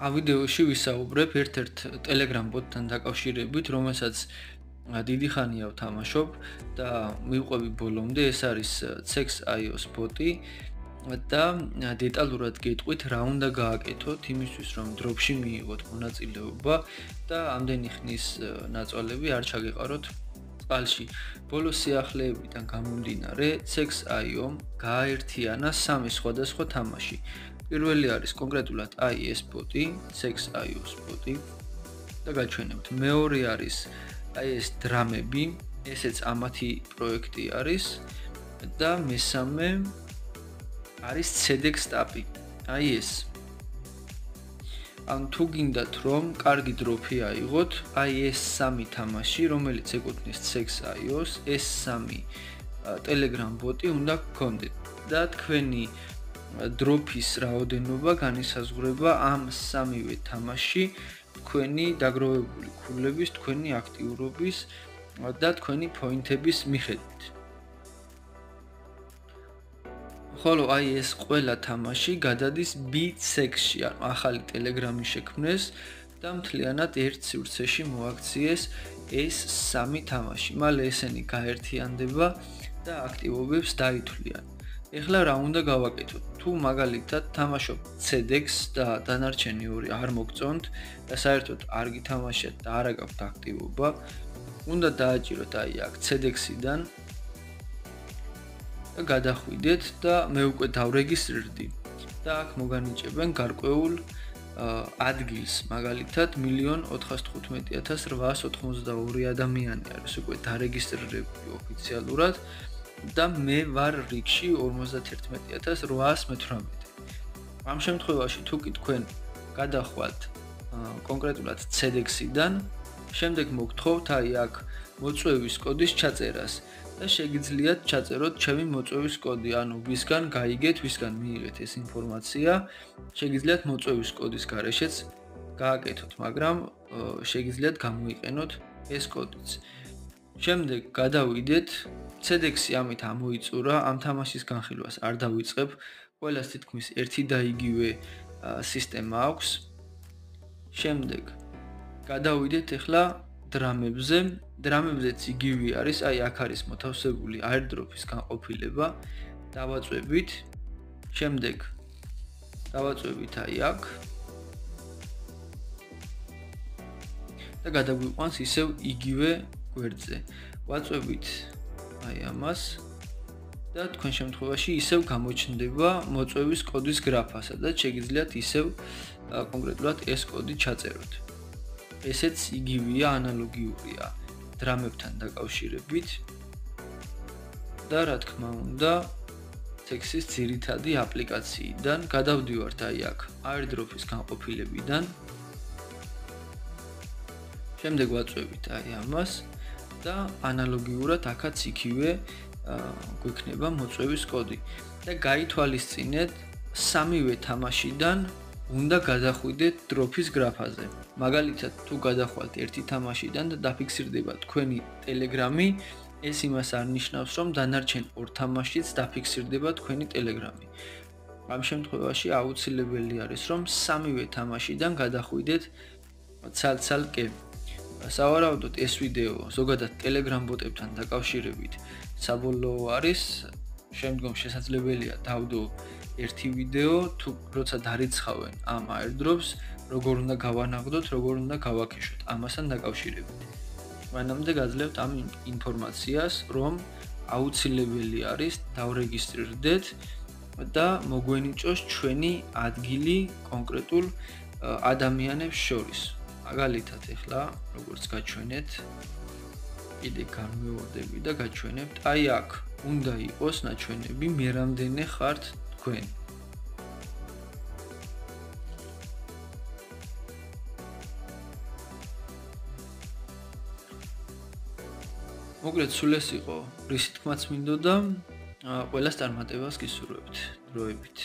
ამ ვიდეოში ვისაუბრებ ერთ-ერთ Telegram bot-თან დაკავშირებით, რომელსაც დიდი ხანია ვთამაშობ და მივყვები ბოლომდე, ეს არის Cex.io-s bot-ი და დეტალურად გეტყვით რა უნდა გააკეთოთ იმისთვის, რომ დროპში მიიღოთ მონაწილეობა და ამდენი ხნის ნაწვალები არ ჩაგეყაროთ წყალში. ბოლოს სიახლეებიდან გამომდინარე, Cex.io-მ გააერთიანა სამი სხვადასხვა თამაში. პირველი არის კონკრეტულად ეს bot-ი, Cex.io-s bot-ი და გაჩვენებთ. მეორე არის ეს დრამები, ესეც ამათი პროექტი არის და მესამე არის CEDEX STAPI. ეს. ან თუ გინდათ რომ კარგი დროპი აიღოთ, ეს სამი თამაში, რომელიც ეკუთვნის Cex.io-s, ეს სამი Telegram bot-ი უნდა გქონდეთ და თქვენი დროპის რაოდენობა განისაზღვრება ამ სამივე თამაში თქვენი დაგროვებული ქულების, თქვენი აქტიურობის და თქვენი პოინტების მიხედვით. ხოლო ეს ყველა თამაში გადადის BitSex-ში, ანუ ახალი Telegram-ი შექმნეს და მთლიანად ერთ სივრცეში მოაქციეს ეს სამი თამაში. მალე ესენი გაერთიანდება და აქტივობებს დაითვლიან. ეხლა რა უნდა გავაკეთოთ? თუ მაგალითად თამაშობ CEDEX და დანარჩენი ორი არ მოგწონთ და საერთოდ არ გითამაშიათ და არ გაქვთ აქტივობა, უნდა დააჭიროთ აქ CEDEX-იდან და გადახვიდეთ და მე უკვე დავრეგისტრირდი და აქ მოგანიჭებენ გარკვეულ ადგილს, მაგალითად 1,415,882 ადამიანი არის უკვე დარეგისტრირებული ოფიციალურად და მე ვარ რიგში 51,818. ამ შემთხვევაში თუ კი თქვენ გადახვალთ კონკრეტულად CEDEX-იდან, შემდეგ მოგთხოვთ აქ მოწვევის კოდის ჩაწერას და შეგიძლიათ ჩაწეროთ ჩემი მოწვევის კოდი, ანუ ვისგან გაიგეთ, ვისგან მიიღეთ ეს ინფორმაცია, შეგიძლიათ მოწვევის კოდის გარეშეც გააკეთოთ, მაგრამ შეგიძლიათ გამოიყენოთ ეს კოდიც. შემდეგ გადავიდეთ, CEDEX-ი ამით ამოიწურა, ამ თამაშის განხილვას არ დავიწყებ, ყველას თითქმის ერთი და იგივე სისტემა აქვს. შემდეგ გადავიდეთ ახლა დრამებზე. დრამებზეც იგივე არის, აქ არის მოთავსებული airdrop-ის განყოფილება. დავაწვევით. შემდეგ დავაწვევით აქ. და გადაგვიყვანს ისევ იგივე გვერდზე. ვაწვევით ამას და თქვენ შემთხვევაში ისევ გამოჩნდება მოწვევის კოდის გრაფა, სადაც შეგიძლიათ ისევ კონკრეტულად ეს კოდი ჩაწეროთ. ესეც იგივეა, ანალოგიურია დრამებთან დაკავშირებით და რა თქმა უნდა Cex-ის ძირითადი აპლიკაციიდან გადავდივართ აქ airdrop-ის განყოფილებიდან. შემდეგ ვაწვევით ამას და ანალოგიურად აქაც იქივე გვექნება მოწვევის კოდი და გაითვალისწინეთ სამივე თამაშიდან უნდა გადახვიდეთ დროპის გრაფაზე. მაგალითად, თუ გადახვალთ ერთი თამაშიდან და დაფიქსირდება თქვენი Telegram-ი, ეს იმას არ ნიშნავს, რომ დანარჩენ ორ თამაშიც დაფიქსირდება თქვენი Telegram-ი. ამ შემთხვევაში აუცილებელი არის, რომ სამივე თამაშიდან გადახვიდეთ ცალ-ცალკე. სავარაუდოდ ეს ვიდეო ზოგადად Telegram bot-ებთან დაკავშირებით საბოლოო არის. შემდგომ შესაძლებელია დავდო ერთი ვიდეო, თუ როცა დარიცხავენ ამ airdrops, როგორ უნდა გავანაღდოთ, როგორ უნდა გავაკეშოთ ამასთან დაკავშირებით. მანამდე გაძლევთ ამ ინფორმაციას, რომ აუცილებელი არის დავრეგისტრირდეთ და მოგვენიჭოს ჩვენი ადგილი კონკრეტულ ადამიანებს შორის. მაგალითად, ახლა როგორც გაჩვენეთ, კიდე განმევარდები და გაჩვენებთ, აქ უნდა იყოს ნაჩვენები მე რამდენი ხართ თქვენ. მოგლეთ სულ ეს იყო, რისი თქმაც მინდოდა, ყველას წარმატებას გისურვებთ დროებით.